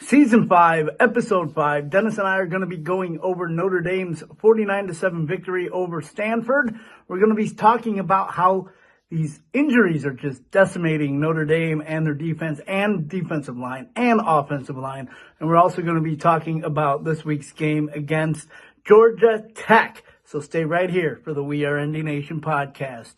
Season 5, Episode 5. Dennis and I are going to be going over Notre Dame's 49-7 victory over Stanford. We're going to be talking about how these injuries are just decimating Notre Dame and their defense and defensive line and offensive line. And we're also going to be talking about this week's game against Georgia Tech. So stay right here for the We Are ND Nation podcast.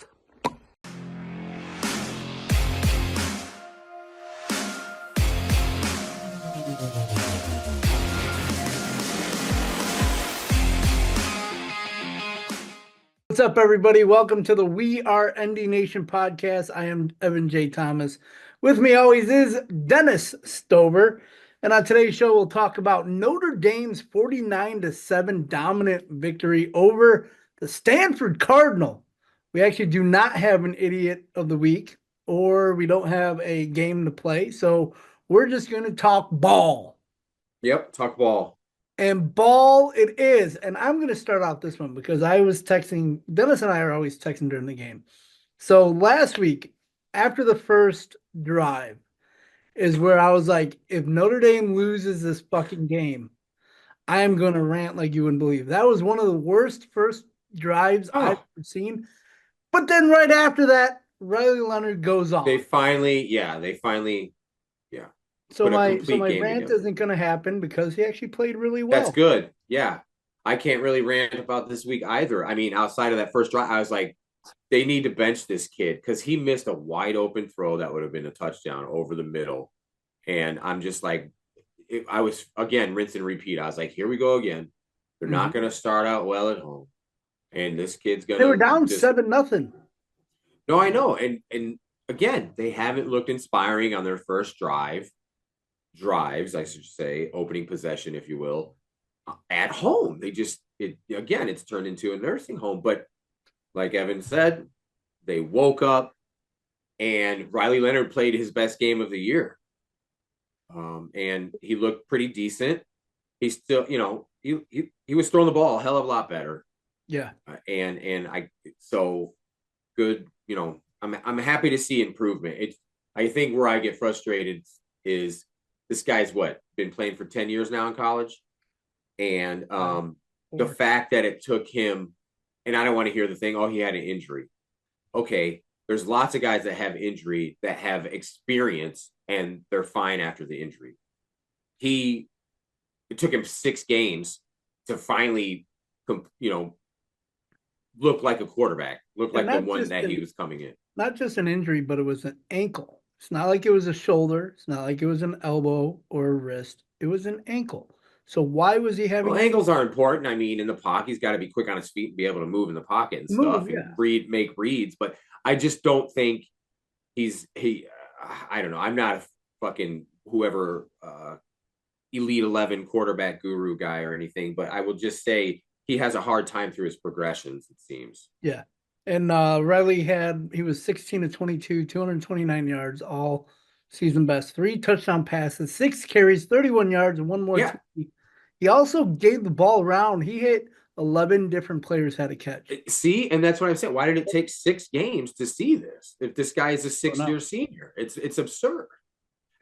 What's up, everybody? Welcome to the We Are ND Nation podcast. I am Evan J. Thomas. With me always is Dennis Stover. And on today's show, we'll talk about Notre Dame's 49-7 dominant victory over the Stanford Cardinal. We actually do not have an idiot of the week, or we don't have a game to play. So we're just going to talk ball. Yep, talk ball. And ball it is. And I'm going to start out this one because I was texting. Dennis and I are always texting during the game. So last week, after the first drive, is where I was like, if Notre Dame loses this fucking game, I am going to rant like you wouldn't believe. That was one of the worst first drives I've ever seen. But then right after that, Riley Leonard goes off. They finally. So my rant isn't going to happen because he actually played really well. That's good. Yeah. I can't really rant about this week either. I mean, outside of that first drive, I was like, they need to bench this kid because he missed a wide open throw that would have been a touchdown over the middle. And I'm just like, I was, again, rinse and repeat. I was like, here we go again. They're not going to start out well at home. And this kid's going to. They were down 7-0. No, I know. And again, they haven't looked inspiring on their first drives, I should say, opening possession, if you will, at home. They just, it's turned into a nursing home. But like Evan said, they woke up and Riley Leonard played his best game of the year. And he looked pretty decent. He still, he was throwing the ball a hell of a lot better. Yeah. So good, I'm happy to see improvement. I think where I get frustrated is this guy's been playing for 10 years now in college. And the fact that it took him, and I don't want to hear the thing, he had an injury. Okay, there's lots of guys that have injury that have experience and they're fine after the injury. It took him 6 games to finally, look like a quarterback, look like the one that he was coming in. Not just an injury, but it was an ankle. It's not like it was a shoulder. It's not like it was an elbow or a wrist. It was an ankle. So why was he having... Well, ankles are important. I mean, in the pocket, he's got to be quick on his feet and be able to move in the pocket and stuff and make reads. But I just don't think I don't know. I'm not a fucking whoever Elite 11 quarterback guru guy or anything, but I will just say he has a hard time through his progressions, it seems. Yeah. And Riley he was 16-22, 229 yards, all season best, 3 touchdown passes, 6 carries, 31 yards, and 1 more. Yeah. He also gave the ball around. He hit 11 different players had a catch. See, and that's what I'm saying. Why did it take 6 games to see this? If this guy is a 6-year senior, it's absurd.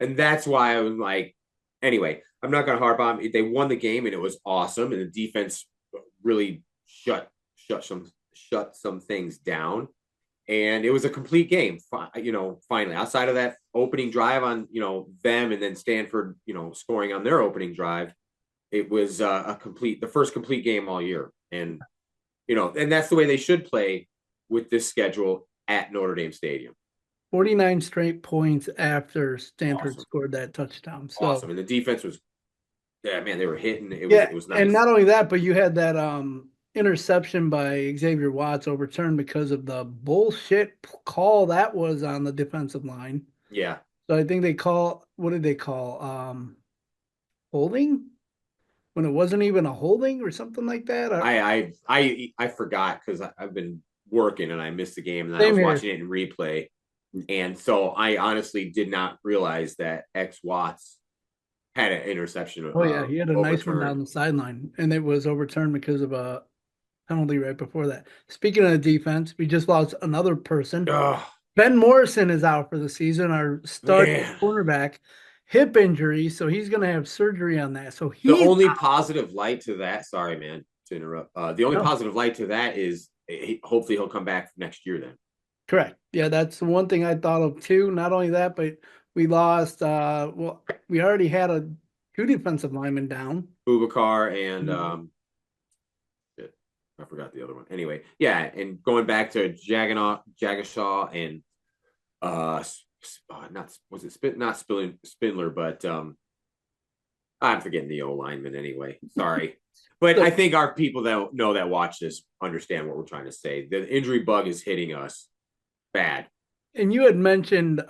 And that's why I was like, anyway, I'm not going to harp on. They won the game and it was awesome, and the defense really shut some things down, and it was a complete game. Finally, outside of that opening drive on them, and then Stanford scoring on their opening drive, it was the first complete game all year. And and that's the way they should play with this schedule at Notre Dame Stadium. 49 straight points after Stanford scored that touchdown. So awesome. And the defense was, they were hitting. It was nice. And not only that, but you had that interception by Xavier Watts overturned because of the bullshit call that was on the defensive line. Yeah. So I think what did they call? Holding? When it wasn't even a holding or something like that? I forgot because I've been working and I missed the game, and then I was watching it in replay. And so I honestly did not realize that X Watts had an interception. He had a nice one down the sideline, and it was overturned because of a penalty right before that. Speaking of the defense, we just lost another person. Ben Morrison is out for the season, our starting cornerback. hip injury, so he's going to have surgery on that. So The he's only out. positive light to that, sorry, man, to interrupt. The only No, positive light to that is hopefully he'll come back next year then. correct. Yeah, that's the one thing I thought of too. Not only that, but we lost. Well, we already had two defensive linemen down. Bubakar and Mhm. shit, I forgot the other one. Anyway, yeah, and going back to Jagashaw and not was it not Spindler, but I'm forgetting the O lineman anyway. Sorry. But So, I think our people that know that watch this understand what we're trying to say. The injury bug is hitting us bad. and you had mentioned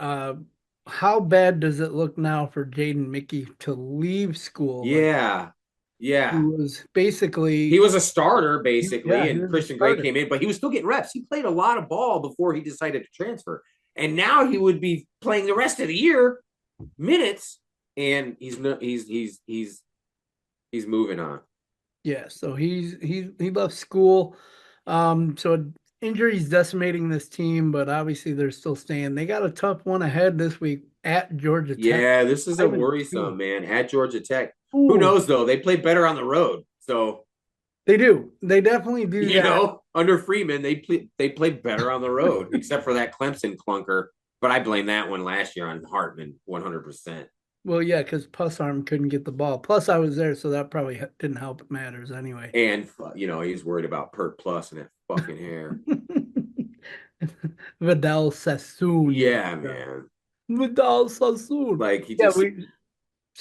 how bad does it look now for Jaden Mickey to leave school? Like Yeah. he Yeah. was He basically, was a starter basically, yeah, he and was a Christian Gray starter. came in, but he was still getting reps. He played a lot of ball before he decided to transfer. And now he would be playing the rest of the year minutes, and he's moving on. Yeah, so he left school. So injuries decimating this team, but obviously they're still staying. They got a tough one ahead this week at Georgia Tech. Yeah, this is a 5-2. worrisome, man. At Georgia Tech. Who Ooh, knows though? They play better on the road. So, they do. They definitely do that. under Freeman, they play better on the road, except for that Clemson clunker. But I blame that one last year on Hartman 100%. Well, yeah, because Pussarm couldn't get the ball. Plus, I was there, so that probably didn't help matters anyway. And he's worried about Pert Plus and that fucking hair. Vidal Sassoon. Yeah, man. Vidal Sassoon. Like he Yeah, just we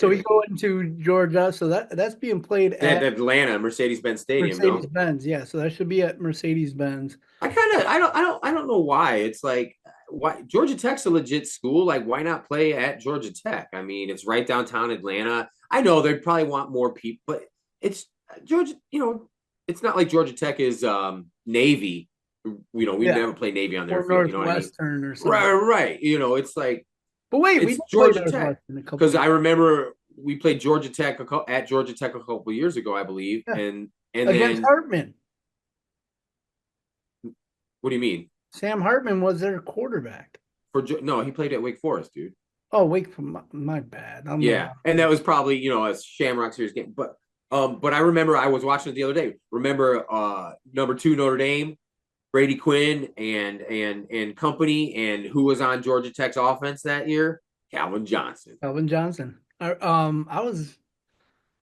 anyway. go into Georgia, so that's being played At at Atlanta, Mercedes-Benz Stadium, no? Mercedes-Benz. Yeah, so that should be at Mercedes-Benz. I don't know why. It's like why Georgia Tech's a legit school. Like, why not play at Georgia Tech? I mean, it's right downtown Atlanta. I know they'd probably want more people, but it's Georgia, it's not like Georgia Tech is Navy. We Yeah, never play Navy on their or field, you know what I mean? Northwestern or Right, something. right. It's like But wait, we it's did play Georgia Tech. Northwestern a couple Because years. I remember we played Georgia Tech at Georgia Tech a couple of years ago, I believe. Yeah, And against then Hartman. what do you mean? Sam Hartman was their quarterback. No, he played at Wake Forest, dude. Oh, wait, for my bad. I'm the Yeah, wrong. and that was probably a Shamrock Series game. But I remember I was watching it the other day. Remember number 2 Notre Dame, Brady Quinn and company, and who was on Georgia Tech's offense that year? Calvin Johnson. Calvin Johnson. I was.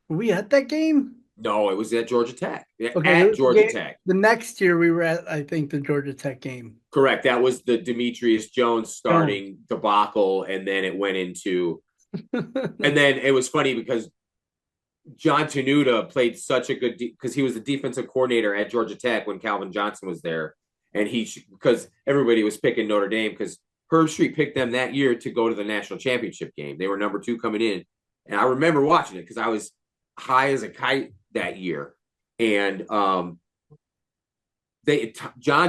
Were we at that game? No, it was at Georgia Tech. Okay, At the Georgia game. Tech. The next year we were at, I think, the Georgia Tech game. Correct. That was the Demetrius Jones Jones. starting debacle, and then it went into, and then it was funny because John Tenuta played such a good because he was the defensive coordinator at Georgia Tech when Calvin Johnson was there, and because everybody was picking Notre Dame because Herb Street picked them that year to go to the national championship game. They were number 2 coming in, and I remember watching it because I was high as a kite that year, and John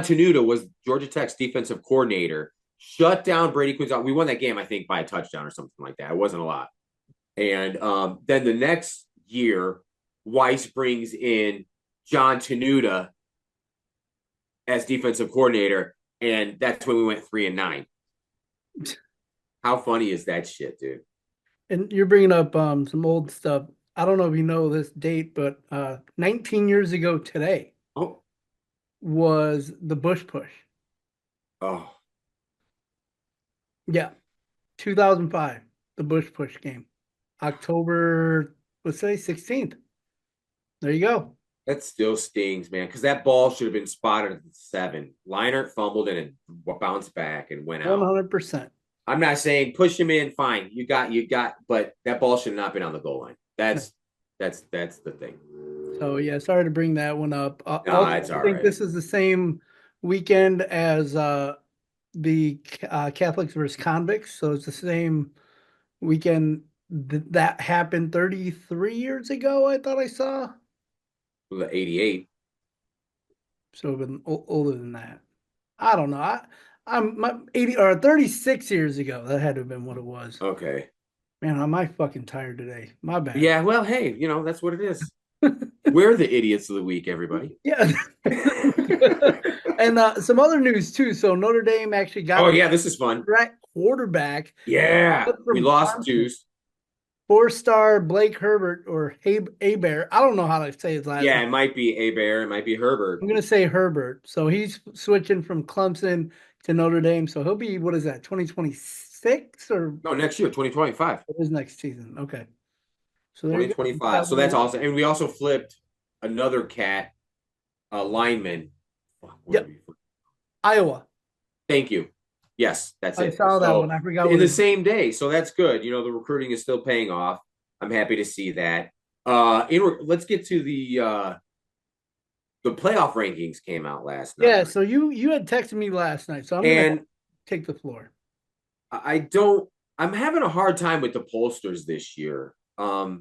Tenuta was Georgia Tech's defensive coordinator, shut down Brady Quinn's. We won that game, I think, by a touchdown or something like that. It wasn't a lot. And then the next year, Weiss brings in John Tenuta as defensive coordinator, and that's when we went 3-9. How funny is that shit, dude? And you're bringing up some old stuff. I don't know if you know this date, but 19 years ago today Oh, was the Bush Push. oh, Yeah, 2005, the Bush Push game. October, let's say 16th. There you go. that still stings, man. Because that ball should have been spotted at the 7. Leinart fumbled and it bounced back and went out. 100%. I'm not saying push him in, fine. You got, but that ball should have not been on the goal line. That's the thing. So yeah, sorry to bring that one up. Nah, Also, it's I all think right. this is the same weekend as the Catholics versus convicts. So it's the same weekend that happened 33 years ago, I thought I saw. The 88. So it's been older than that. I don't know. I'm my 80 or 36 years ago. That had to have been what it was. Okay. Man, am I fucking tired today? My bad. Yeah, well, hey, that's what it is. We're the idiots of the week, everybody. Yeah. And some other news too. So Notre Dame actually got Oh a yeah, this is fun. correct quarterback Yeah. We from lost Clemson. Deuce. 4-star Blake Herbert or Bear. I don't know how to say his last Yeah, name. it might be A Bear, it might be Herbert. I'm gonna say Herbert. So he's switching from Clemson to Notre Dame. So he'll be, what is that, 2026 or No, next year, 2025. what is next season? Okay. So there you go. You 2025. got So that's one. awesome. And we also flipped another cat, lineman. Where Yep. did we flip? Iowa. Thank you. Yes, that's I it. saw that one. So I forgot in what the it. same day. So that's good. The recruiting is still paying off. I'm happy to see that. Let's get to the playoff rankings came out last Yeah, night. so you had texted me last night, so I'm gonna And take the floor. I don't I'm having a hard time with the pollsters this year. I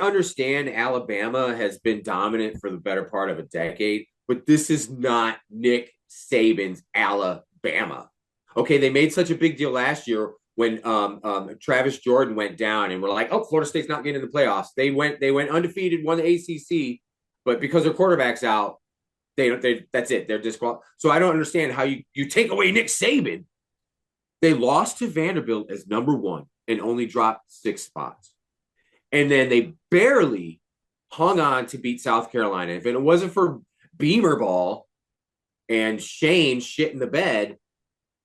understand Alabama has been dominant for the better part of a decade, but this is not Nick Saban's Alabama. Okay, they made such a big deal last year when Travis Jordan went down, and we're like, oh, Florida State's not getting in the playoffs. They went undefeated, won the ACC, but because their quarterback's out, they that's it. They're disqualified. So I don't understand how you take away Nick Saban. They lost to Vanderbilt as number one and only dropped 6 spots. And then they barely hung on to beat South Carolina. If it wasn't for Beamer Ball and Shane shit in the bed,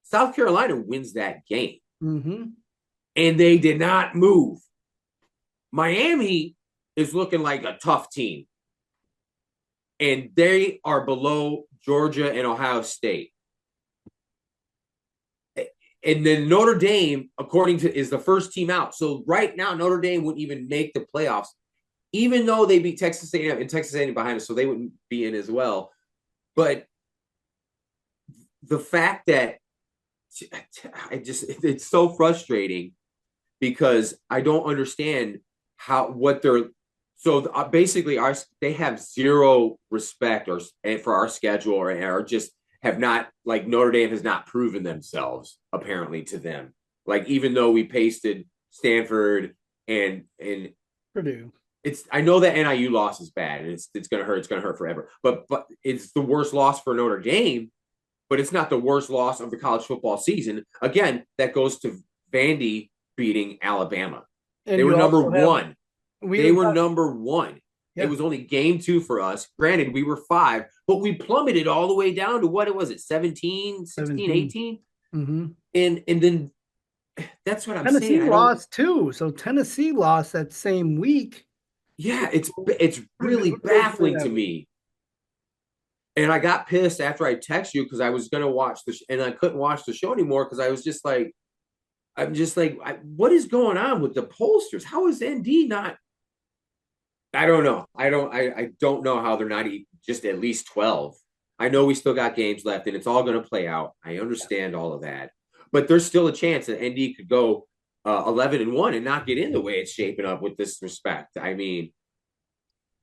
South Carolina wins that game. Mm-hmm. And they did not move. Miami is looking like a tough team. And they are below Georgia and Ohio State. And then Notre Dame, according to, is the first team out. So right now, Notre Dame wouldn't even make the playoffs, even though they beat Texas A&M, and Texas A&M behind us, so they wouldn't be in as well. But the fact that it's so frustrating because I don't understand basically they have zero respect for our schedule or just have not, like, Notre Dame has not proven themselves apparently to them. Like, even though we pasted Stanford and Purdue. I know that NIU loss is bad and it's gonna hurt. It's gonna hurt forever. But it's the worst loss for Notre Dame, but it's not the worst loss of the college football season. Again, that goes to Vandy beating Alabama. And They were you number also have one. we They were got, number one. yeah. It was only game 2 for us. Granted, we were 5, but we plummeted all the way down to what was it, 17, 16, 17. 18? Mm-hmm. And then that's what I'm saying. Tennessee I don't. lost too. So Tennessee lost that same week. Yeah, it's really Who did they play baffling to that week? me. And I got pissed after I texted you because I was gonna watch and I couldn't watch the show anymore because I was just like, what is going on with the pollsters? How is ND not? I don't know. I don't know how they're not just at least 12. I know we still got games left and it's all going to play out. I understand all of that, but there's still a chance that ND could go 11-1 and not get in the way it's shaping up with this respect. I mean,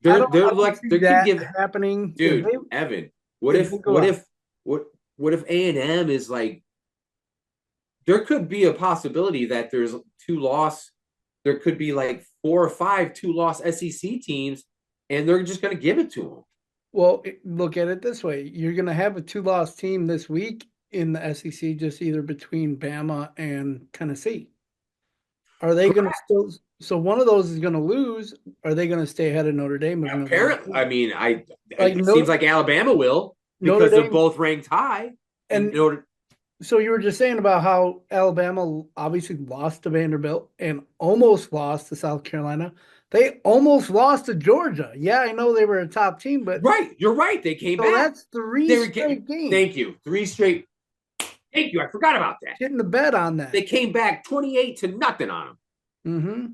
they're I don't like, see they can that give, happening. dude, Evan. What If if they go what out. if what if A&M is like, there could be a possibility that there's 2 loss. There could be like 4 or 5 2-loss SEC teams, and they're just going to give it to them. Well, look at it this way. You're going to have a 2-loss team this week in the SEC, just either between Bama and Tennessee. Are they going to still? So one of those is going to lose. Are they going to stay ahead of Notre Dame of Notre Dame? Apparently, I mean, Like it seems like Alabama will Notre because they're Dame, both ranked high. And and so you were just saying about how Alabama obviously lost to Vanderbilt and almost lost to South Carolina. They almost lost to Georgia. Yeah, I know they were a top team, but right, you're right. They came so back. that's 3 They were straight games. Thank you. 3 straight. Thank you. I forgot about that. Getting the bet on that. They came back 28-0 on them. Mm-hmm.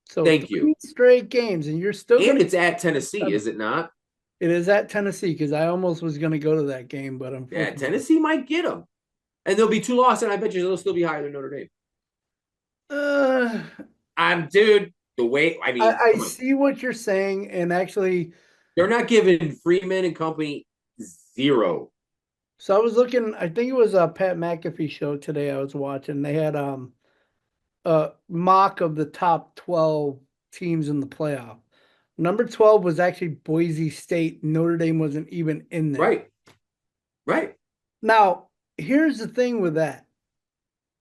So Thank 3 you. straight games, and you're still And going. it's at Tennessee, is it not? It is at Tennessee because I almost was going to go to that game, but unfortunately, Yeah, Tennessee might get them, and there'll be 2 losses, and I bet you they'll still be higher than Notre Dame. Uh, Dude, the way, I mean, I see what you're saying, and actually, they're not giving Freeman and company 0. so I was looking. I think it was a Pat McAfee show today. I was watching. They had a mock of the top 12 teams in the playoff. Number 12 was actually Boise State. Notre Dame wasn't even in there. Right. Now, here's the thing with that.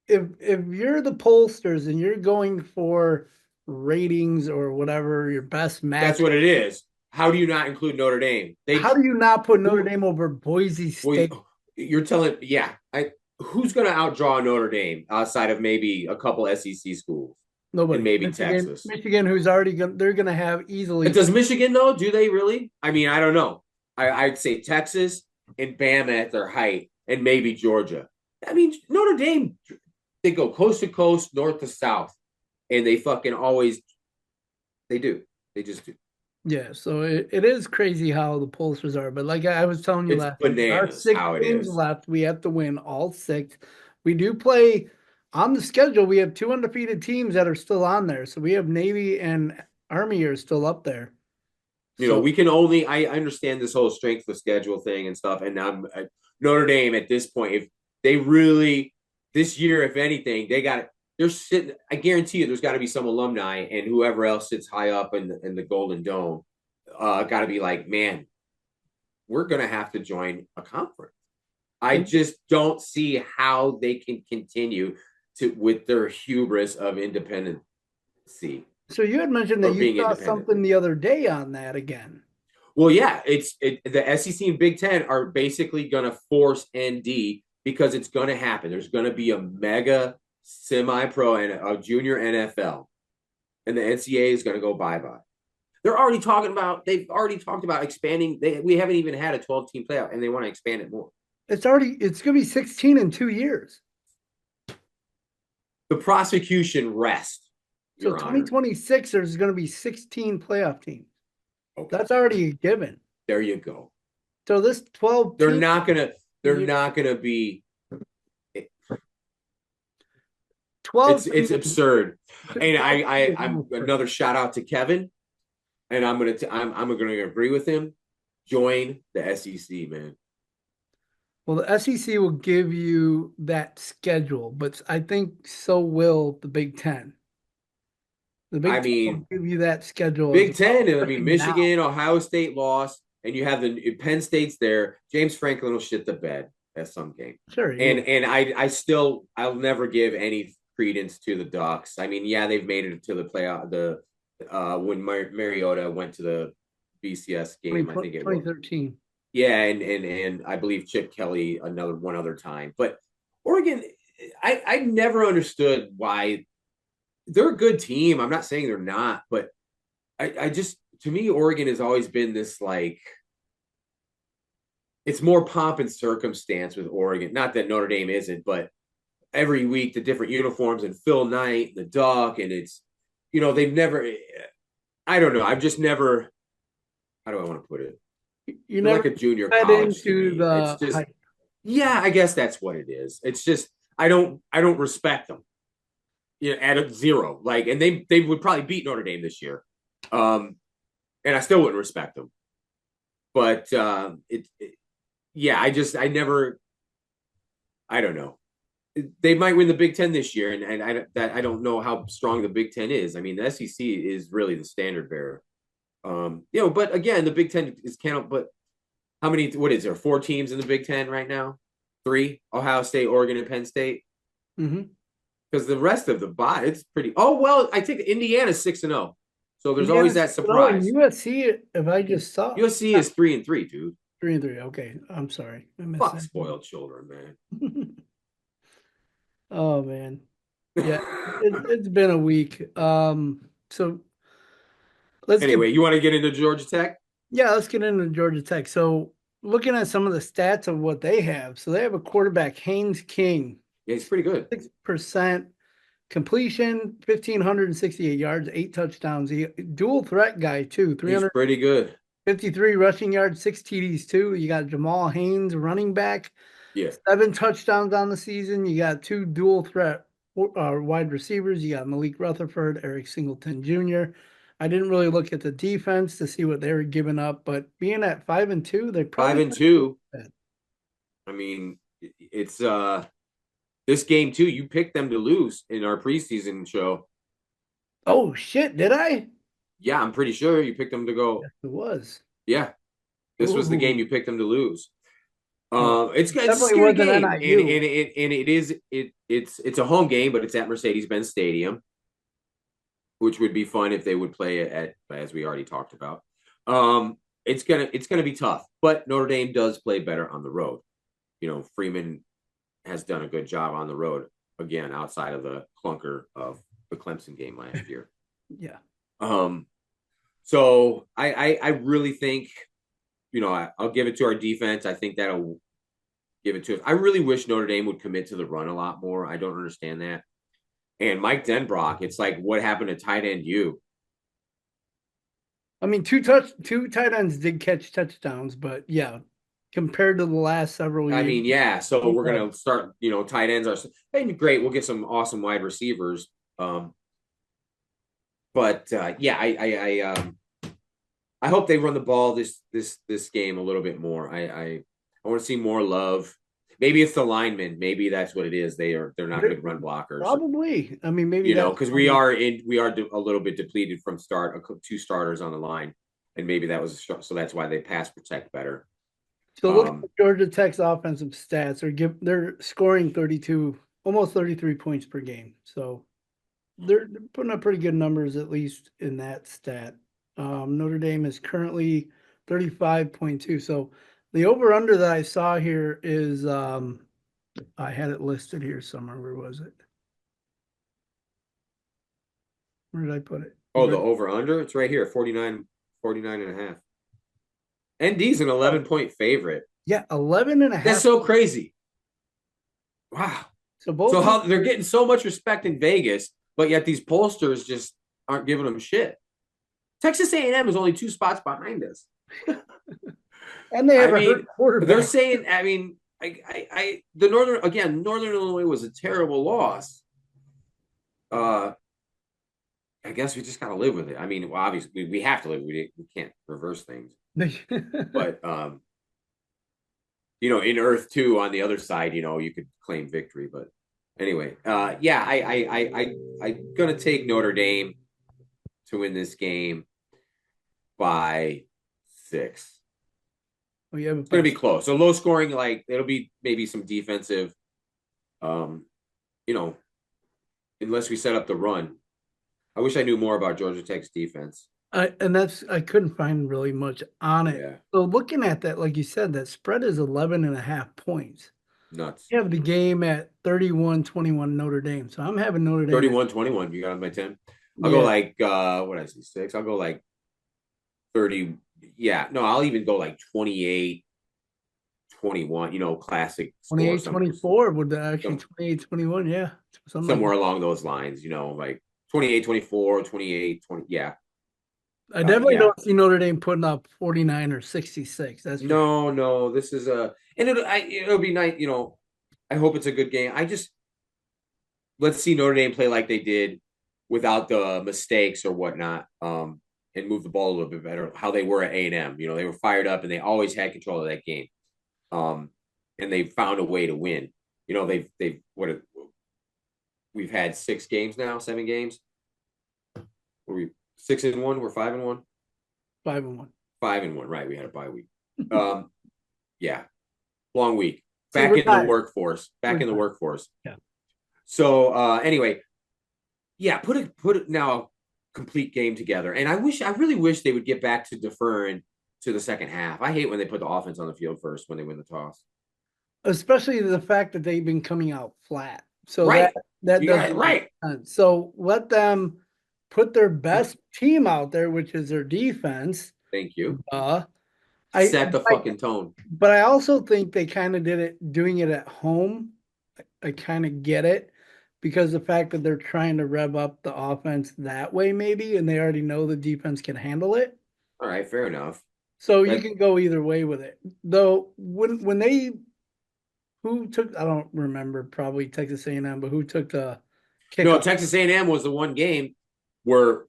if you're the pollsters and you're going for ratings or whatever your best That's match, what it is. How do you not include Notre Dame? how do you not put Notre Who Dame over Boise boy, State? you're telling who's going to outdraw Notre Dame outside of maybe a couple SEC schools and Nobody. maybe Michigan, Texas? Michigan, who's already going, they're going to have easily. Does Michigan though? Do they really? I mean, I don't know. I'd say Texas and Bama at their height, and maybe Georgia. I mean, Notre Dame, they go coast to coast, north to south, and they fucking always they do. They just do. Yeah, so it is crazy how the pollsters are. But like I was telling you It's last week, our bananas six how it games is. left. We have to win all six. We do play on the schedule. We have two undefeated teams that are still on there. So we have Navy and Army are still up there. You know, So we can only. I understand this whole strength of schedule thing and stuff, and I'm Notre Dame at this point. If they really this year, if anything, they got. They're sitting. I guarantee you, there's got to be some alumni and whoever else sits high up in the Golden Dome. Got to be like, man, we're gonna have to join a conference. I and just don't see how they can continue to with their hubris of independency so you had mentioned that or you being saw independent. something the other day on that again. Well, yeah, the SEC and Big Ten are basically going to force ND because it's going to happen. There's going to be a mega semi-pro and a junior NFL, and the NCAA is going to go bye-bye. They've already talked about expanding. We haven't even had a 12-team playoff, and they want to expand it more. It's gonna be 16 in 2 years. The prosecution rests, So Your Honor. 2026, there's gonna be 16 playoff teams. Okay, That's already a given. there you go. So this 12 They're team, not gonna. They're not gonna be. 12 It's teams, absurd. And 12 teams I'm another shout out to Kevin, and I'm gonna agree with him. Join the SEC, man. Well, the SEC will give you that schedule, but I think so will the Big Ten. The I Big Ten will mean, give you that schedule as Big well, Ten. I mean, especially now. Michigan, Ohio State lost, and you have the Penn State's there. James Franklin will shit the bed at some game, Sure, you and will. I'll never give any credence to the Ducks. I mean, yeah, they've made it to the playoff. The when Mariota went to the BCS game, I think it was. 2013. Yeah, and I believe Chip Kelly one other time. But Oregon, I never understood why they're a good team. I'm not saying they're not, but I just to me, Oregon has always been this like it's more pomp and circumstance with Oregon. Not that Notre Dame isn't, but every week the different uniforms and Phil Knight, the Duck, and it's they've never. I don't know. I've just never. How do I want to put it? You They're never like a junior fed college to into me. It's the just hype. yeah, I guess that's what it is. It's just I don't respect them. At a zero. Like, and they would probably beat Notre Dame this year. And I still wouldn't respect them. But yeah, I never I don't know. They might win the Big Ten this year, and I don't know how strong the Big Ten is. I mean, the SEC is really the standard bearer. But again, the Big Ten is count. But how many? What is there? 4 teams in the Big Ten right now? 3: Ohio State, Oregon, and Penn State. Mm-hmm. Because the rest of the bot, it's pretty. Oh well, I think Indiana's 6-0, so there's always Indiana, that and surprise. USC, if I just saw USC is 3-3, dude. 3-3. Okay, I'm sorry, I missed Fuck that. spoiled children, Oh man, yeah, man. it's been a week. So let's get Anyway, you want to get into Georgia Tech? yeah, let's get into Georgia Tech. So looking at some of the stats of what they have, so they have a quarterback, Haynes King, Yeah, he's pretty good. 6% completion, 1,568 yards, 8 touchdowns. He dual threat guy too, He's pretty good. 353 rushing yards, 6 TDs too. You got Jamal Haynes, running back, Yeah, 7 touchdowns on the season. You got 2 dual threat wide receivers. You got Malik Rutherford, Eric Singleton Jr. I didn't really look at the defense to see what they were giving up, but being at 5-2, they five probably and two. bad. I mean, it's this game too. You picked them to lose in our preseason show. Oh shit, did I? Yeah, I'm pretty sure you picked them to go. Yes, it was. Yeah, this was the game Ooh. you picked them to lose. It's a Definitely scary wasn't game, and NIU. it's a home game, but it's at Mercedes-Benz Stadium, which would be fun if they would play it at, as we already talked about. It's gonna be tough, but Notre Dame does play better on the road. Freeman has done a good job on the road again, outside of the clunker of the Clemson game last year. Yeah. So I really think, I'll give it to our defense. I think that'll give it to us. I really wish Notre Dame would commit to the run a lot more. I don't understand that. And Mike Denbrock, it's like, what happened to tight end you? I mean, two tight ends did catch touchdowns, but yeah, compared to the last several I years. mean, yeah. So we're gonna start. Tight ends are great. We'll get some awesome wide receivers. But yeah, I hope they run the ball this game a little bit more. I want to see more love. Maybe it's the linemen. Maybe that's what it is. They're not good run blockers. Probably. I mean, maybe because we are a little bit depleted from two starters on the line, and maybe that was so that's why they pass protect better. So look at Georgia Tech's offensive stats. They're scoring 32, almost 33 points per game. So they're putting up pretty good numbers, at least in that stat. Notre Dame is currently 35.2. So the over-under that I saw here is I had it listed here somewhere. Where was it? Where did I put it? Oh, the over-under? It's right here, 49 and a half. ND's an 11-point favorite. Yeah, 11 and a half. That's so crazy. Wow. So how they're getting so much respect in Vegas, but yet these pollsters just aren't giving them shit. Texas A&M is only 2 spots behind us. And they have a quarterback. They're saying, Northern Illinois was a terrible loss. I guess we just got to live with it. I mean, well, obviously we have to live with it. We can't reverse things. But in Earth 2 on the other side, you could claim victory. But anyway, yeah, I'm gonna take Notre Dame to win this game by 6. Oh, yeah, it's gonna be close. So low scoring, it'll be maybe some defensive, unless we set up the run. I wish I knew more about Georgia Tech's defense. I couldn't find really much on it. Yeah. So looking at that, like you said, that spread is 11 and a half points. Nuts. You have the game at 31-21 Notre Dame. So I'm having Notre Dame. 31-21. You got on my 10? I'll go what did I say, 6? I'll go 30. Yeah. No, I'll even go 28-21, classic. 28-24 would actually 28-21. Yeah. Somewhere along those lines, 28-24, 28-20. Yeah. I definitely don't see Notre Dame putting up 49 or 66. That's no. This is and it'll be nice. I hope it's a good game. Let's see Notre Dame play like they did without the mistakes or whatnot, and move the ball a little bit better. How they were at A&M. They were fired up and they always had control of that game, and they found a way to win. We've had 6 games now, 7 games. Were we 6-1? We're 5-1. 5-1. 5-1. Right. We had a bye week. Yeah. Long week. Back in the workforce. In the workforce. Yeah. So anyway, yeah, put it now a complete game together. And I really wish they would get back to deferring to the second half. I hate when they put the offense on the field first when they win the toss. Especially the fact that they've been coming out flat. So right. that doesn't make sense. So let them put their best team out there, which is their defense. Thank you. Set the fucking tone. But I also think they kind of doing it at home. I kind of get it because the fact that they're trying to rev up the offense that way, maybe, and they already know the defense can handle it. All right, fair enough. So you can go either way with it. Though when they who took, I don't remember, probably Texas A&M, but who took the kickoff? No, Texas A&M was the one game where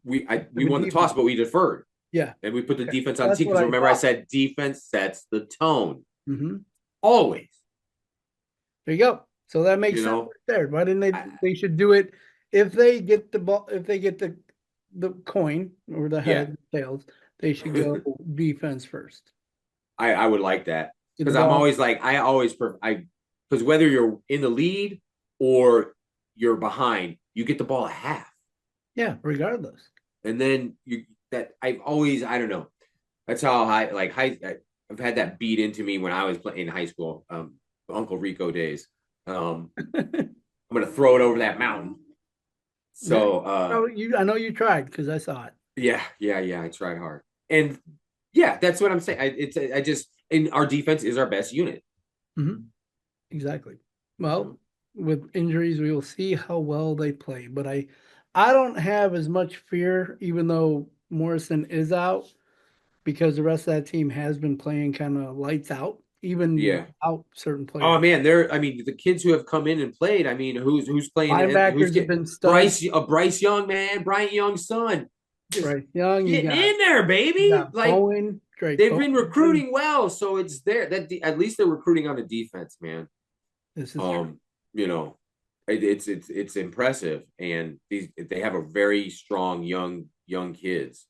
we won the toss, but we deferred. Yeah. And we put the defense on the team. Because remember, I said defense sets the tone. Mm-hmm. Always. There you go. So that makes sense right there. Why didn't they should do it if they get the ball, if they get the coin or the head tails, they should go defense first. I would like that. Get the Because I'm ball. always like, because whether you're in the lead or you're behind, you get the ball at half. Yeah, regardless. And then I don't know. That's how I've had that beat into me when I was playing in high school, Uncle Rico days. I'm gonna throw it over that mountain. Yeah. So Oh, I know you tried because I saw it. yeah, I tried hard. And yeah, that's what I'm saying. I just and our defense is our best unit. Hmm. Exactly. Well, with injuries, we will see how well they play. But I don't have as much fear, even though Morrison is out, because the rest of that team has been playing kind of lights out, even Yeah. without certain Oh players. man, I mean, the kids who have come in and played. I mean, who's playing? Who's Linebackers have getting been studs. Bryce Young, man, Bryant Young's son, just Bryce Young, getting in there, you baby. got Like Bowen, Drake they've been Bowen. recruiting well, so it's there. At least they're recruiting on the defense, man. This is true. Um, you know, it's impressive, and they have a very strong young kids.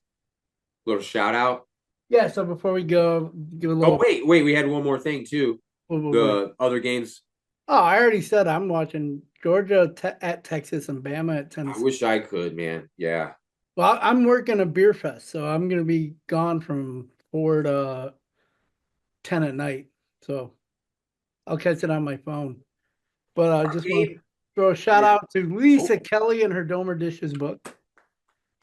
Little shout out. Yeah, so before we go, give a Oh little. wait, we had one more thing too. Wait. The other games. Oh, I already said I'm watching Georgia at Texas and Bama at I Tennessee. wish I could, man. Yeah. Well, I'm working a beer fest, so I'm gonna be gone from 4 to 10 at night. So I'll catch it on my phone. But I Our just want game. to throw a shout Yeah. out to Lisa Oh, Kelly and her Domer Dishes book.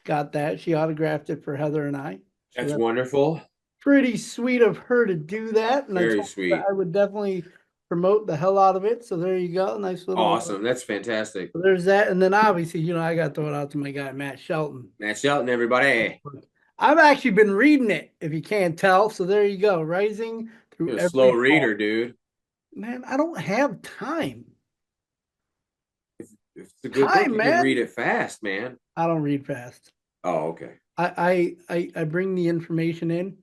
Got that. She autographed it for Heather and I. So that's that's wonderful. pretty sweet of her to do that. And I Very told her that sweet. I would definitely promote the hell out of it. So there you go. Nice little Awesome. That's fantastic. so there's that. And then obviously, I got to throw it out to my guy, Matt Shelton. Matt Shelton, everybody. I've actually been reading it, if you can't tell. So there you go. Rising through You're a slow every reader, fall. dude. Man, I don't have time. If it's a good book, Time, you can read man. it fast, man. I don't read fast. Oh, okay. I bring the information in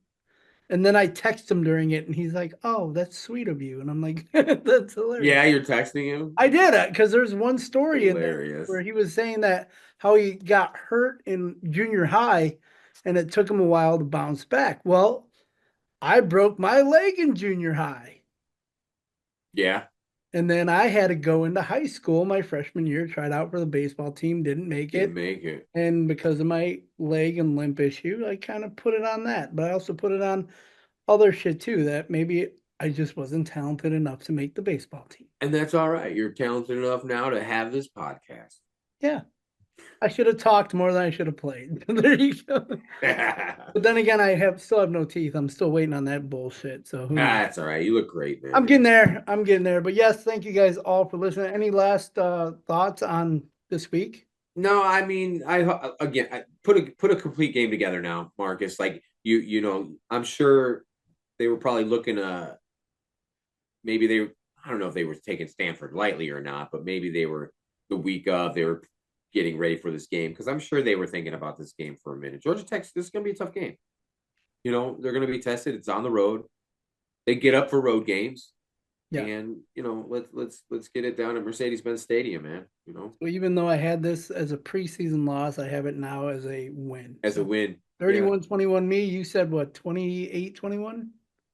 and then I text him during it and he's like, "Oh, that's sweet of you." And I'm like, "That's hilarious." Yeah, you're texting him. I did it because there's one story in there Hilarious. where he was saying that how he got hurt in junior high and it took him a while to bounce back. Well, I broke my leg in junior high. Yeah, And then I had to go into high school my freshman year, tried out for the baseball team, didn't make didn't it. make it. And because of my leg and limp issue, I kind of put it on that. But I also put it on other shit too, that maybe I just wasn't talented enough to make the baseball team. And that's all right. You're talented enough now to have this podcast. Yeah. I should have talked more than I should have played. There you go. But then again, still have no teeth. I'm still waiting on that bullshit. So who knows? That's all right. You look great, man. I'm getting there. I'm getting there. But yes, thank you guys all for listening. Any last thoughts on this week? No, I mean, I put a complete game together now, Marcus. Like I'm sure they were probably looking maybe I don't know if they were taking Stanford lightly or not, but maybe they were the week of they were getting ready for this game because I'm sure they were thinking about this game for a minute. Georgia Tech, this is going to be a tough game. They're going to be tested. It's on the road. They get up for road games, Yeah. and let's get it down at Mercedes-Benz Stadium, man. So even though I had this as a preseason loss, I have it now as a win. As a So win. Yeah, 31-21 me. You said what, 28-21?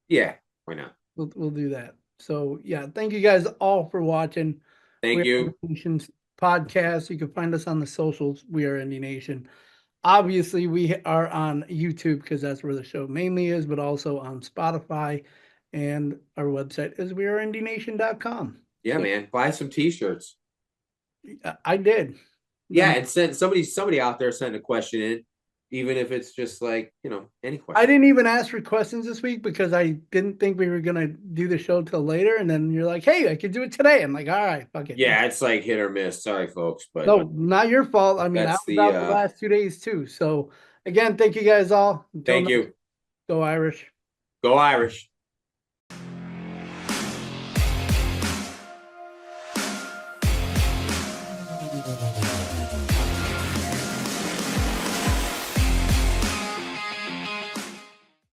yeah. Why not? We'll do that. So yeah, thank you guys all for watching. We Thank Are you. Indie Nation's podcast. You can find us on the socials. We are Indie Nation. Obviously, we are on YouTube because that's where the show mainly is, but also on Spotify. And our website is weareindienation.com. Yeah, So man. Buy some T-shirts. I did. Yeah, and send somebody out there send a question in, even if it's just like any I question. didn't even ask for questions this week because I didn't think we were gonna do the show till later. And then you're like, "Hey, I could do it today." I'm like, "All right, fuck it." Yeah, it's like hit or miss. Sorry, folks, but No, not your fault. I mean, I that's was the out the last 2 days too. So again, thank you guys all. Until thank next, you. go Irish. Go Irish.